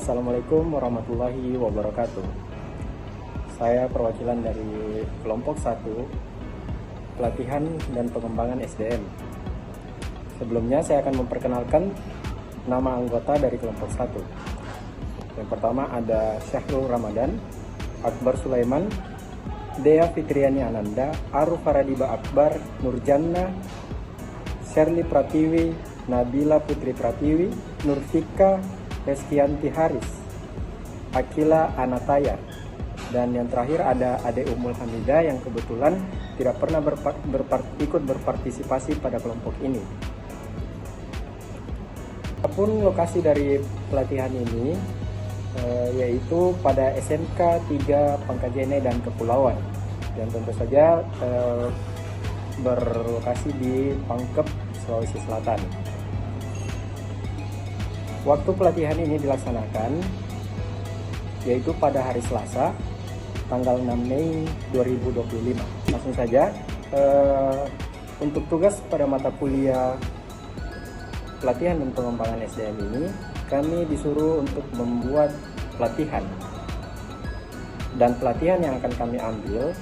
Assalamualaikum warahmatullahi wabarakatuh. Saya perwakilan dari kelompok 1 pelatihan dan pengembangan SDM. Sebelumnya saya akan memperkenalkan nama anggota dari kelompok 1. Yang pertama ada Syahrul Ramadan, Akbar Sulaiman, Dea Fitriani Ananda, Aruf Faradiba Akbar, Nurjanna, Sherly Pratiwi, Nabila Putri Pratiwi, Nurfika Reskianti Haris, Akila Anataya, dan yang terakhir ada Ade Umul Hamidah yang kebetulan tidak pernah ikut berpartisipasi pada kelompok ini. Adapun lokasi dari pelatihan ini yaitu pada SMK 3 Pangkajene dan Kepulauan, dan tentu saja berlokasi di Pangkep, Sulawesi Selatan. Waktu pelatihan ini dilaksanakan yaitu pada hari Selasa, tanggal 6 Mei 2025. Langsung saja, untuk tugas pada mata kuliah pelatihan dan pengembangan SDM ini, kami disuruh untuk membuat pelatihan. Dan pelatihan yang akan kami ambil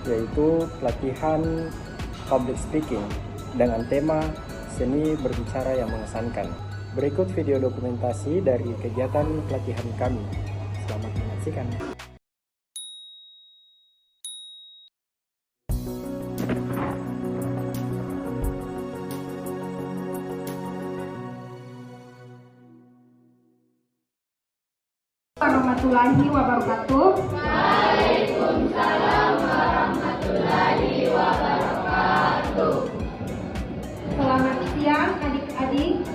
yaitu pelatihan public speaking dengan tema seni berbicara yang mengesankan. Berikut video dokumentasi dari kegiatan pelatihan kami. Selamat menyaksikan. Warahmatullahi wabarakatuh. Waalaikumsalam warahmatullahi wabarakatuh. Selamat siang adik-adik.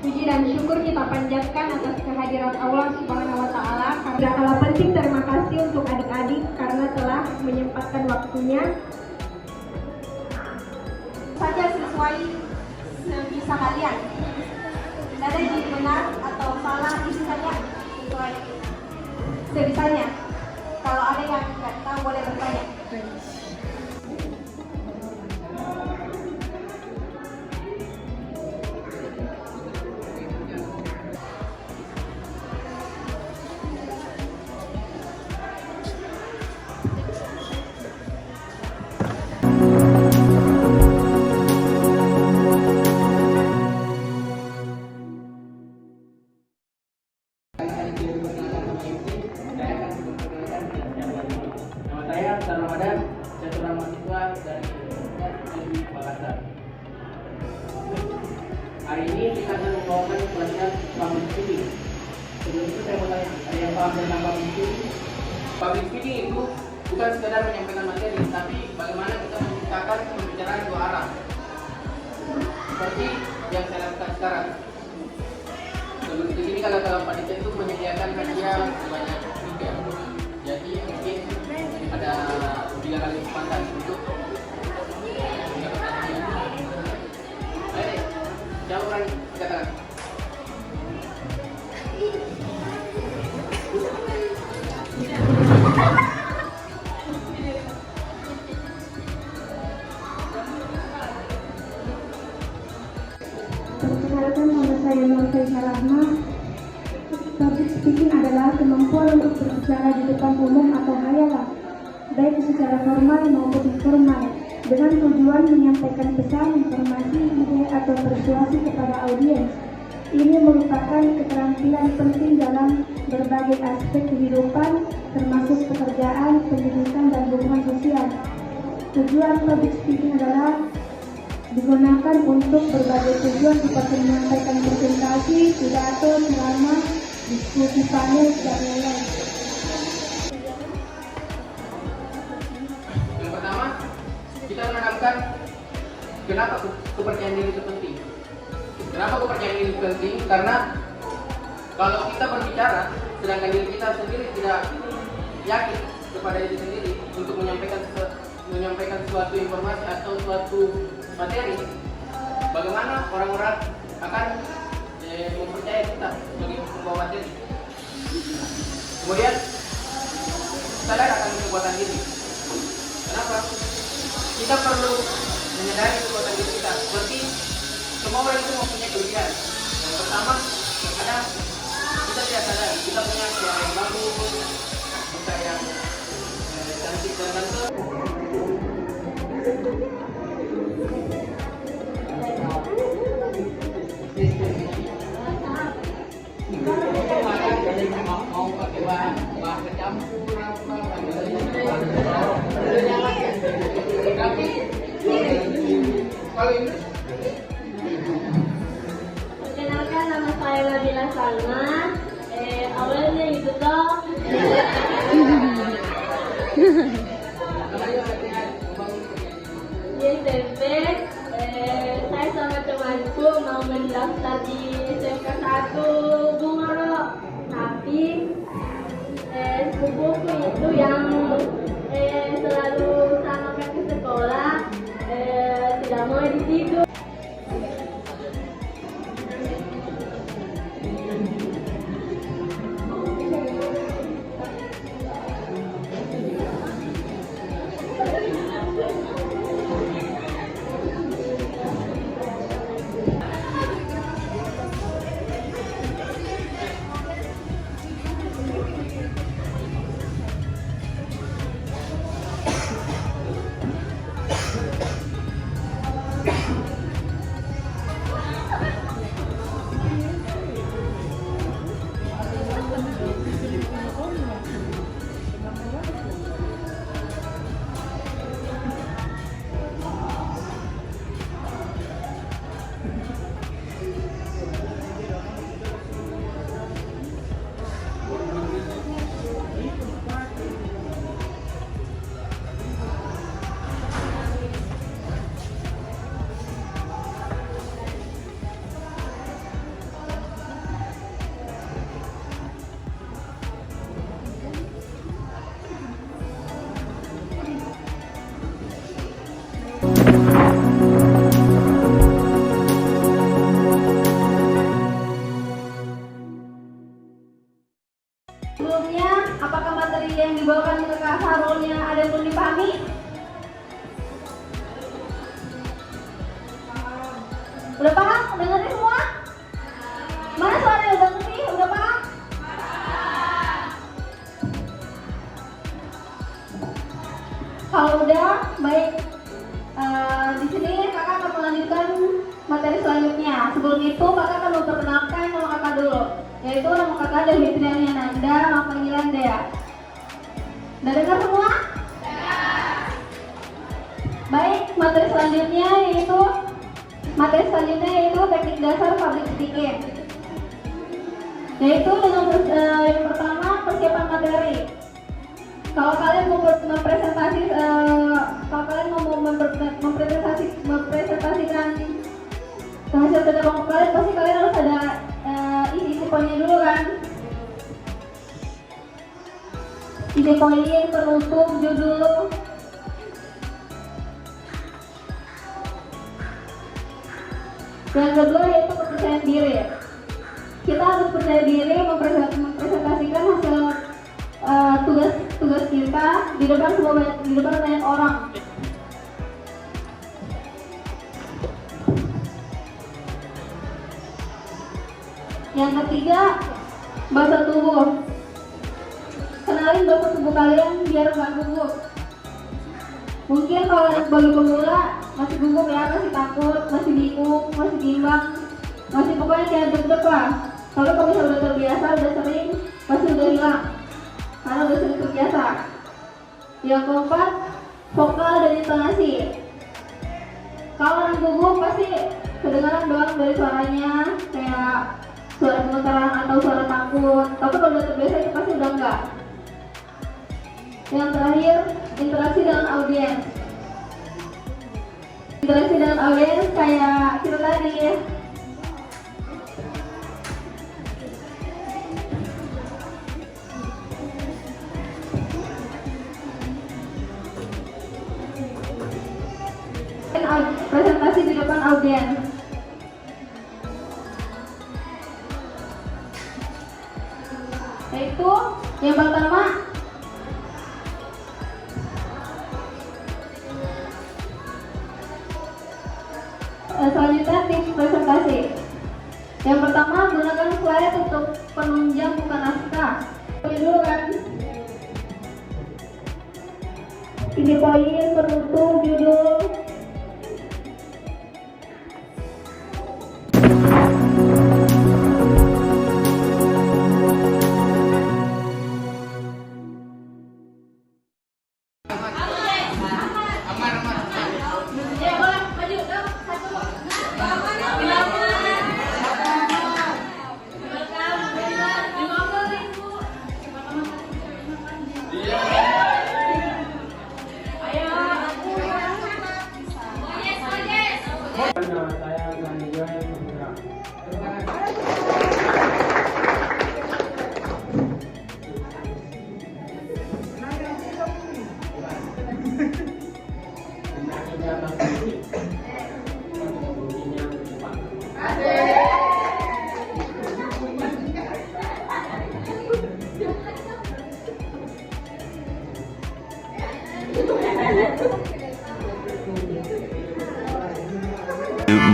Puji dan syukur kita panjatkan atas kehadiran Allah Subhanahu wa Ta'ala. Tidak kalah penting, terima kasih untuk adik-adik karena telah menyempatkan waktunya. Saja sesuai sebisa kalian. Tidak ada yang benar atau salah, itu saja sesuai sebisanya. Kalau ada yang nggak tahu boleh bertanya. Nama saya Ramadan, saya seorang mahasiswa dari Universitas Makassar. Hari ini kita akan membawakan pelatihan public speaking. Sebelum itu saya mau tanya, ada yang paham tentang public speaking? Public speaking itu bukan sekedar menyampaikan materi, tapi bagaimana kita menciptakan pembicaraan dua arah. Seperti yang saya lakukan sekarang. Sebelum di sini kalau panitia itu menyediakan hadiah sebanyak 3. Jadi mungkin ada 3 kali kesempatan untuk mendapatkan hadiah. Ayo deh, jawab orang katakan. Perkenalkan, nama saya Nur Faisal Rahma. Public speaking adalah kemampuan untuk berbicara di depan umum atau hayalan, baik secara formal maupun informal, dengan tujuan menyampaikan pesan, informasi, ide, atau persuasi kepada audiens. Ini merupakan keterampilan penting dalam berbagai aspek kehidupan, termasuk pekerjaan, pendidikan, dan hubungan sosial. Tujuan public speaking adalah digunakan untuk berbagai tujuan seperti menyampaikan presentasi, pidato, ceramah, diskusi panel, dan lain-lain. Yang pertama, kita menanamkan kenapa kepercayaan diri itu penting. Kenapa kepercayaan diri itu penting? Karena kalau kita berbicara, sedangkan diri kita sendiri tidak yakin kepada diri sendiri untuk menyampaikan suatu informasi atau suatu materi, bagaimana orang-orang akan mempercayai kita sebagai pembawa materi. Kemudian sadar akan kekuatan diri. Kenapa? Kita perlu menyadari kekuatan diri kita. Seperti semua orang itu mempunyai kelebihan. Perkenalkan, nama saya Nabila Salma. Awalnya itu toh. Di SMP, saya sama temanku mau mendaftar di SMK 1 Bungaro. Tapi sepupuku itu yang selalu sama kami sekolah tidak mau di situ. Sebelumnya, apakah materi yang dibawakan ke Kak Sarulnya ada yang belum dipahami? Udah paham? Udah ngerti semua? Mana suaranya udah ngerti? Udah paham? Kalau udah, baik. Di sini kakak akan melanjutkan materi selanjutnya. Sebelum itu, kakak akan memperkenalkan nama kakak dulu, yaitu nama kakak Dewitriani Nanda, nama panggilan Dea. Udah dengar semua? Baik, materi selanjutnya yaitu teknik dasar public speaking. Yaitu dengan yang pertama, persiapan materi. Kalau kalian mau mempresentasikan hasil kerja kelompok kalian, pasti kalian harus ada isi poinnya dulu kan. Isi poin, penutup, judul. Yang kedua yaitu kepercayaan diri. Kita harus percaya diri mempresentasikan hasil tugas kita di depan banyak orang. Yang ketiga, bahasa tubuh. Kenalin bahasa tubuh kalian biar nggak gugup. Mungkin kalau anak baru pemula masih gugup ya, masih takut, masih bingung, masih bimbang, masih pokoknya kayak deg-deg lah. Tapi kalau misalnya udah terbiasa, udah sering, pasti udah hilang. Karena udah sering terbiasa. Yang keempat, vokal dan intonasi. Kalau orang gugup pasti kedengaran doang dari suaranya, kayak suara gemetaran atau suara takut. Tapi kalau udah terbiasa itu pasti udah enggak. Yang terakhir, interaksi dengan audiens. Interaksi dengan audiens kayak kita tadi ya. Presentasi di depan audiens. Yaitu yang pertama, selanjutnya tips presentasi. Yang pertama, gunakan slide untuk penunjang bukan naskah. Ini dulu kan. Isi poin, penutup, judul.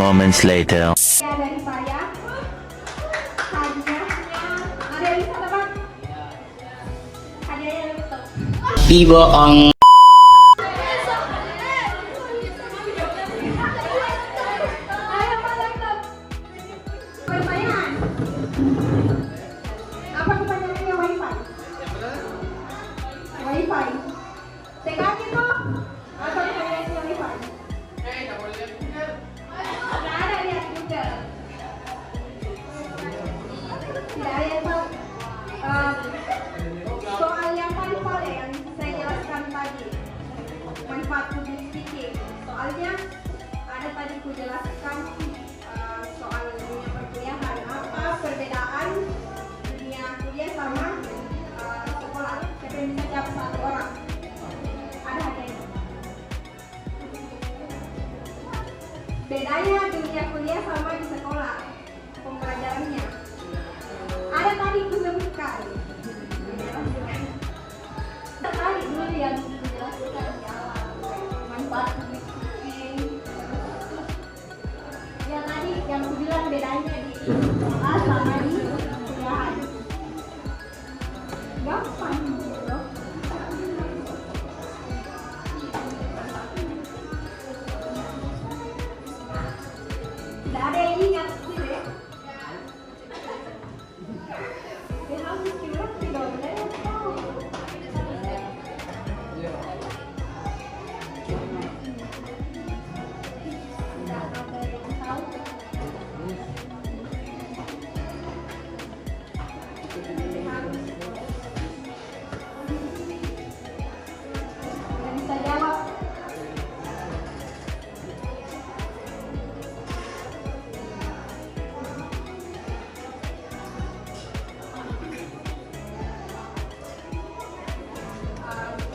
moments later. Ya, dari saya hadiahnya ada yang bisa tebak? Hadiahnya yang betul. Dibohong. Ayo, Pak Dokter. Pertanyaan. Apa kepanjangannya WiFi? WiFi. TKJ toh? Apa kepanjangannya WiFi? Nggak ada lihat Google. Tidak ada yang tahu. Soal yang paling yang saya jelaskan tadi, manfaat public speaking. Soalnya ada tadi ku jelaskan soal dunia perkuliahan. Apa perbedaan dunia kuliah sama sekolah? Siapa yang bisa jawab satu orang? Ada hadiahnya. Bedanya dunia kuliah sama di sekolah, pembelajarannya. Ada tadi ku sebutkan. Tadi dulu yang dijelaskan di awal, manfaat public speaking. Ya tadi yang ku bilang bedanya di sekolah sama di kuliahan. Gampang gitu. Tidak ada yang ingat sih deh. Dia harus curhat sih dong, dia harus tahu. Tidak ada yang tahu. Tidak bisa jawab.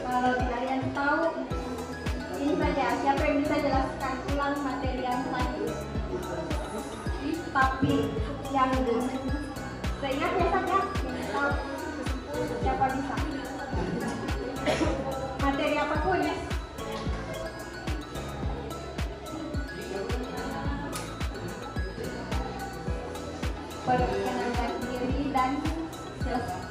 Kalau tidak ada yang tahu, ini saja. Siapa yang bisa jelaskan ulang materi yang tadi? Tapi yang seingatnya saja, yang tahu siapa bisa. Materi apapun ya. Perkenalkan diri dan selesai.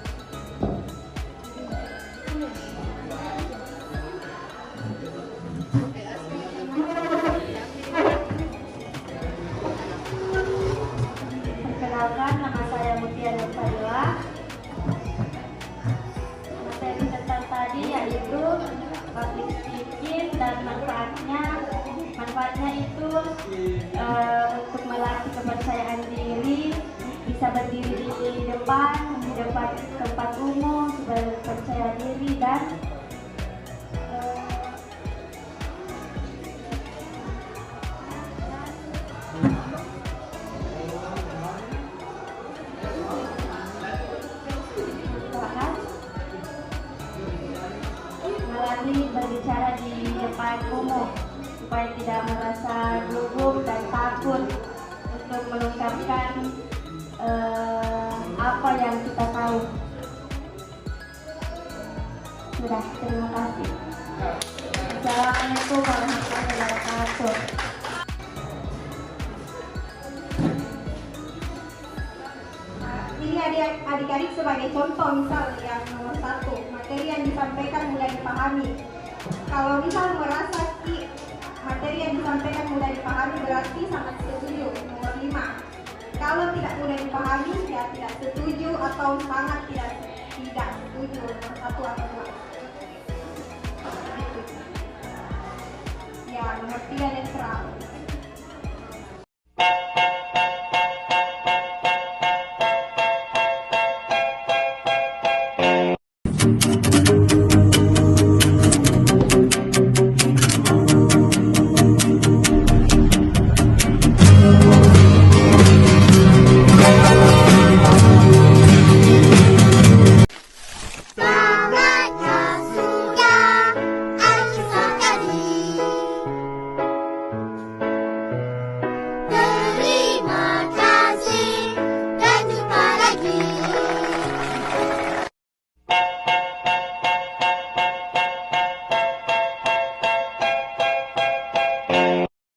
Perkenalkan, nama saya Mutia Nurfadila. Materi tentang tadi yaitu public speaking dan manfaatnya. Manfaatnya itu untuk melatih kepercayaan diri, bisa berdiri di depan tempat umum, supaya percaya diri dan melatih berbicara di depan umum supaya tidak merasa gugup dan takut untuk mengungkapkan apa yang kita tahu. Sudah, terima kasih. Assalamualaikum warahmatullahi wabarakatuh. Ini adik-adik sebagai contoh misal yang nomor 1, materi yang disampaikan mudah dipahami. Kalau misal merasa materi yang disampaikan mudah dipahami berarti sangat setuju, nomor 5. Kalau tidak mudah dipahami, ya tidak setuju atau sangat tidak setuju, nomor 1 atau 2. Ya, nomor 3 netral.